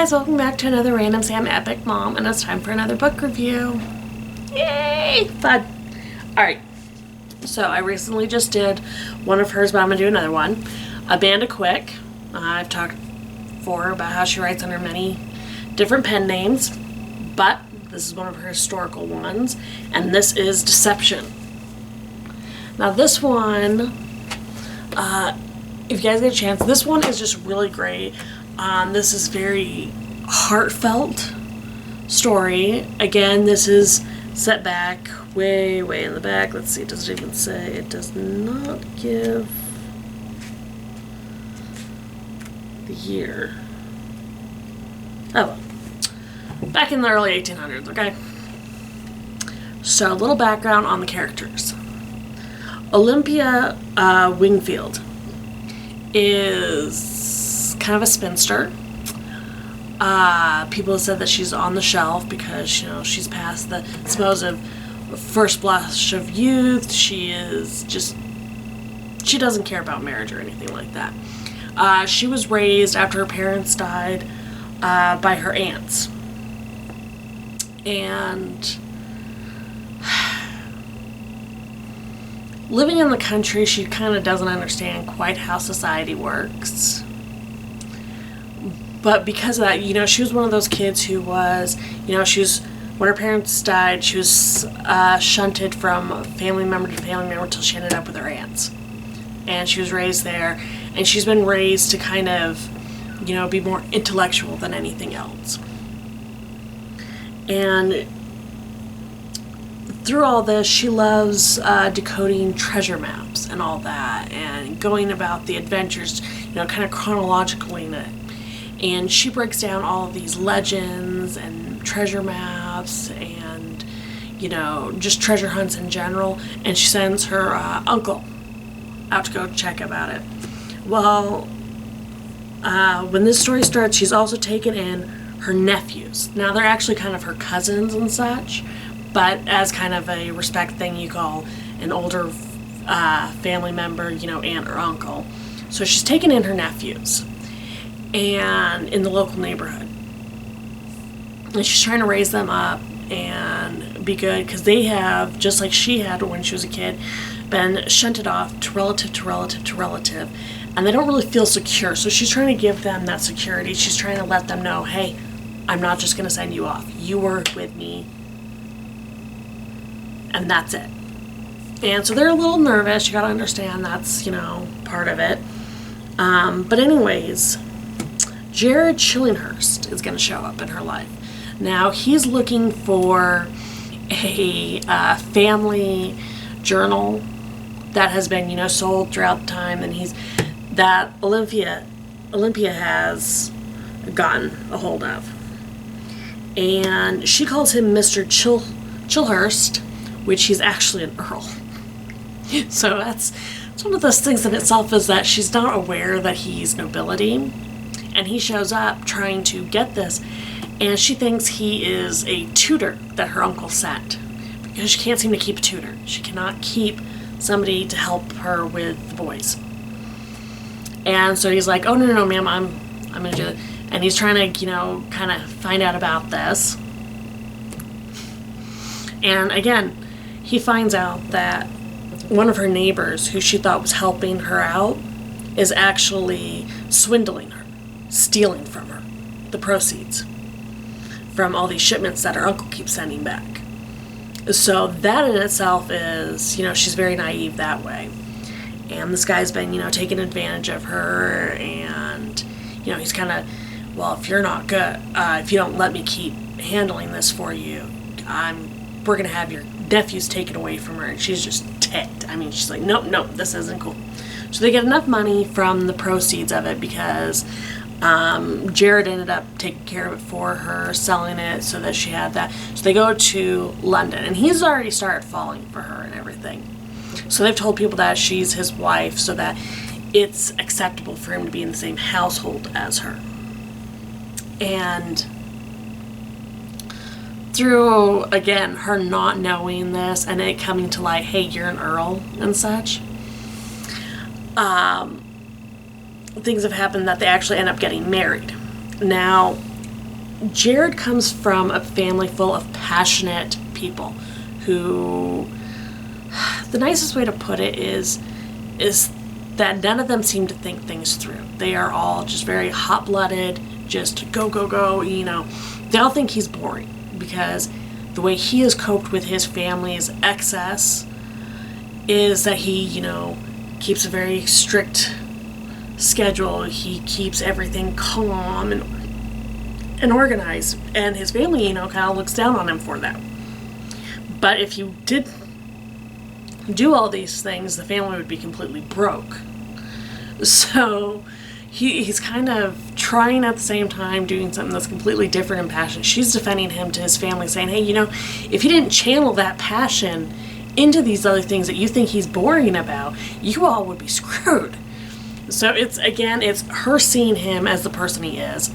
guys, welcome back to another Random Sam Epic Mom, and it's time for another book review. Yay! Fun. Alright, so I recently just did one of hers, but I'm going to do another one. Amanda Quick. I've talked before about how she writes under many different pen names, but this is one of her historical ones, and this is Deception. Now this one, if you guys get a chance, this one is just really great. This is very heartfelt story. Again, this is set back way in the back. Let's see, it doesn't even say. It does not give the year. Oh, back in the early 1800s, okay? So, a little background on the characters. Olympia Wingfield is kind of a spinster. People have said that she's on the shelf because, you know, she's past the supposed first blush of youth. She doesn't care about marriage or anything like that. She was raised after her parents died by her aunts. And living in the country, she kind of doesn't understand quite how society works. But because of that, you know, she was one of those kids who was, you know, when her parents died, she was shunted from family member to family member until she ended up with her aunts. And she was raised there, and she's been raised to kind of, you know, be more intellectual than anything else. And through all this, she loves decoding treasure maps and all that, and going about the adventures, you know, kind of chronologically in it. And she breaks down all of these legends and treasure maps and, you know, just treasure hunts in general. And she sends her uncle out to go check about it. Well, when this story starts, she's also taken in her nephews. Now, they're actually kind of her cousins and such, but as kind of a respect thing, you call an older family member, you know, aunt or uncle. So she's taken in her nephews and in the local neighborhood. And she's trying to raise them up and be good, because they have, just like she had when she was a kid, been shunted off to relative, and they don't really feel secure. So she's trying to give them that security. She's trying to let them know, hey, I'm not just going to send you off. You work with me, and that's it. And so they're a little nervous. You got to understand that's, you know, part of it. But anyways, Jared Chillinghurst is going to show up in her life. Now, he's looking for a family journal that has been, you know, sold throughout the time, and that Olympia has gotten a hold of. And she calls him Mr. Chilhurst, which he's actually an earl. So it's one of those things in itself, is that she's not aware that he's nobility. And he shows up trying to get this, and she thinks he is a tutor that her uncle sent, because she can't seem to keep a tutor. She cannot keep somebody to help her with the boys. And so he's like, oh, no, ma'am, I'm going to do it. And he's trying to, you know, kind of find out about this. And again, he finds out that one of her neighbors, who she thought was helping her out, is actually swindling her, stealing from her the proceeds from all these shipments that her uncle keeps sending back. So that in itself is, you know, she's very naive that way. And this guy's been, you know, taking advantage of her, and, you know, he's kind of, well, if you're not good, if you don't let me keep handling this for you, we're going to have your nephews taken away from her. And she's just ticked. I mean, she's like, nope, this isn't cool. So they get enough money from the proceeds of it, because Jared ended up taking care of it for her, selling it so that she had that. So they go to London, and he's already started falling for her and everything. So they've told people that she's his wife, so that it's acceptable for him to be in the same household as her. And through, again, her not knowing this and it coming to light, hey, you're an earl and such, things have happened that they actually end up getting married. Now, Jared comes from a family full of passionate people who, the nicest way to put it is that none of them seem to think things through. They are all just very hot-blooded, just go, go, go, you know. They all think he's boring because the way he has coped with his family's excess is that he, you know, keeps a very strict schedule. He keeps everything calm and organized, and his family, you know, kind of looks down on him for that. But if you did do all these things, the family would be completely broke. So he's kind of trying at the same time doing something that's completely different and passionate. She's defending him to his family, saying, hey, you know, if he didn't channel that passion into these other things that you think he's boring about, you all would be screwed. So it's her seeing him as the person he is,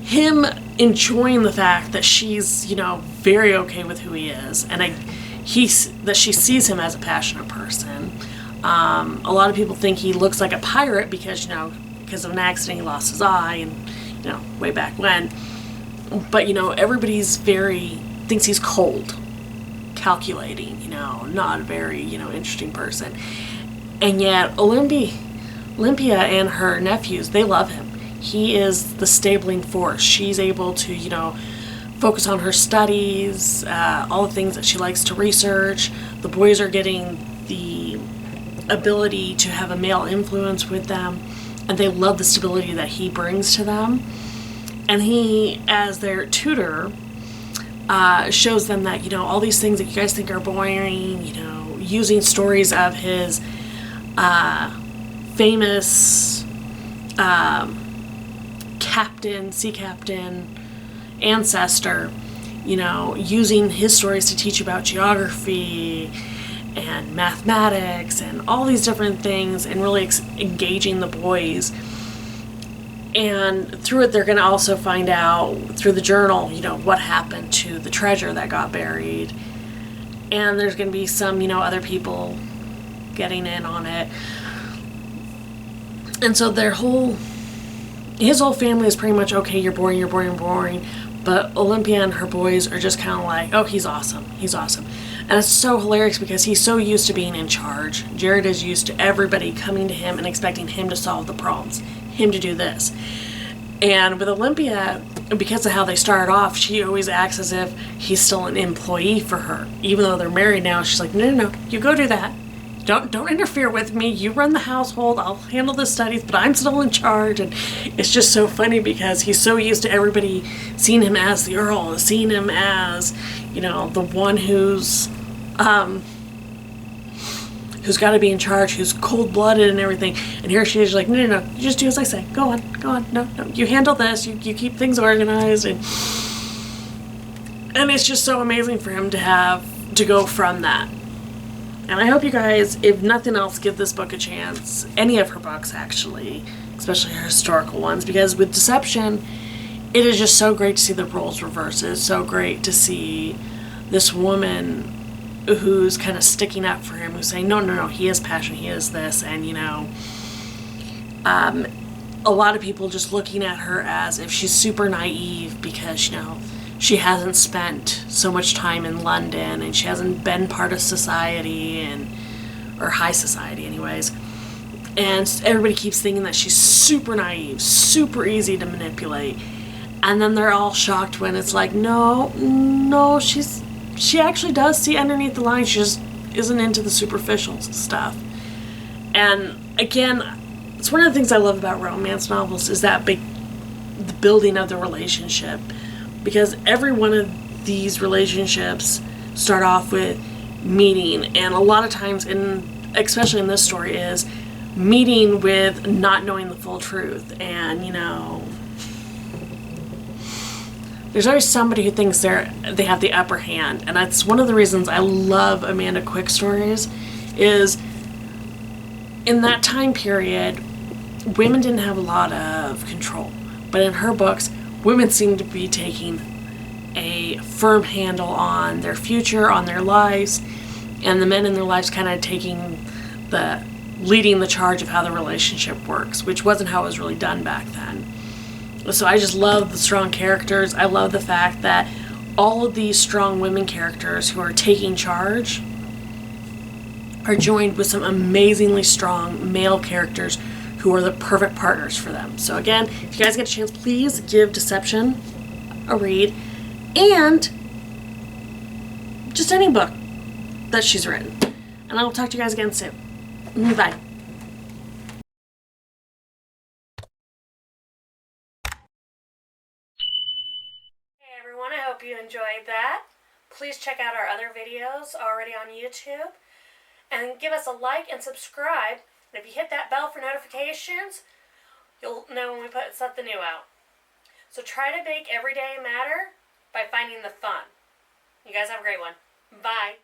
him enjoying the fact that she's, you know, very okay with who he is, and that she sees him as a passionate person. A lot of people think he looks like a pirate because, you know, because of an accident he lost his eye, and, you know, way back when. But, you know, everybody's thinks he's cold, calculating, you know, not a very, you know, interesting person. And yet Olympia and her nephews, they love him. He is the stabling force. She's able to, you know, focus on her studies, all the things that she likes to research. The boys are getting the ability to have a male influence with them, and they love the stability that he brings to them. And he, as their tutor, shows them that, you know, all these things that you guys think are boring, you know, using stories of his famous sea captain ancestor, you know, using his stories to teach about geography and mathematics and all these different things, and really engaging the boys. And through it, they're going to also find out through the journal, you know, what happened to the treasure that got buried. And there's going to be some, you know, other people getting in on it. And so his whole family is pretty much, okay, you're boring, you're boring, you're boring. But Olympia and her boys are just kind of like, oh, he's awesome, he's awesome. And it's so hilarious because he's so used to being in charge. Jared is used to everybody coming to him and expecting him to solve the problems, him to do this. And with Olympia, because of how they started off, she always acts as if he's still an employee for her. Even though they're married now, she's like, no, you go do that. Don't interfere with me. You run the household. I'll handle the studies, but I'm still in charge. And it's just so funny because he's so used to everybody seeing him as the Earl, seeing him as, you know, the one who's got to be in charge, who's cold-blooded and everything. And here she is like, no, you just do as I say. Go on. No, you handle this. You keep things organized. And it's just so amazing for him to go from that. And I hope you guys, if nothing else, give this book a chance. Any of her books, actually, especially her historical ones, because with Deception, it is just so great to see the roles reversed. It's so great to see this woman who's kind of sticking up for him, who's saying, no, he is passionate, he is this, and, you know, a lot of people just looking at her as if she's super naive because, you know, she hasn't spent so much time in London and she hasn't been part of society or high society anyways. And everybody keeps thinking that she's super naive, super easy to manipulate. And then they're all shocked when it's like, no, she actually does see underneath the line. She just isn't into the superficial stuff. And again, it's one of the things I love about romance novels is that the building of the relationship. Because every one of these relationships start off with meeting, and a lot of times, especially in this story, is meeting with not knowing the full truth. And, you know, there's always somebody who thinks they have the upper hand, and that's one of the reasons I love Amanda Quick stories. Is in that time period, women didn't have a lot of control, but in her books, women seem to be taking a firm handle on their future, on their lives, and the men in their lives kind of leading the charge of how the relationship works, which wasn't how it was really done back then. So I just love the strong characters. I love the fact that all of these strong women characters who are taking charge are joined with some amazingly strong male characters who are the perfect partners for them. So again, if you guys get a chance, please give Deception a read, and just any book that she's written. And I will talk to you guys again soon. Bye. Hey everyone, I hope you enjoyed that. Please check out our other videos already on YouTube. And give us a like and subscribe. And if you hit that bell for notifications, you'll know when we put something new out. So try to make every day matter by finding the fun. You guys have a great one. Bye.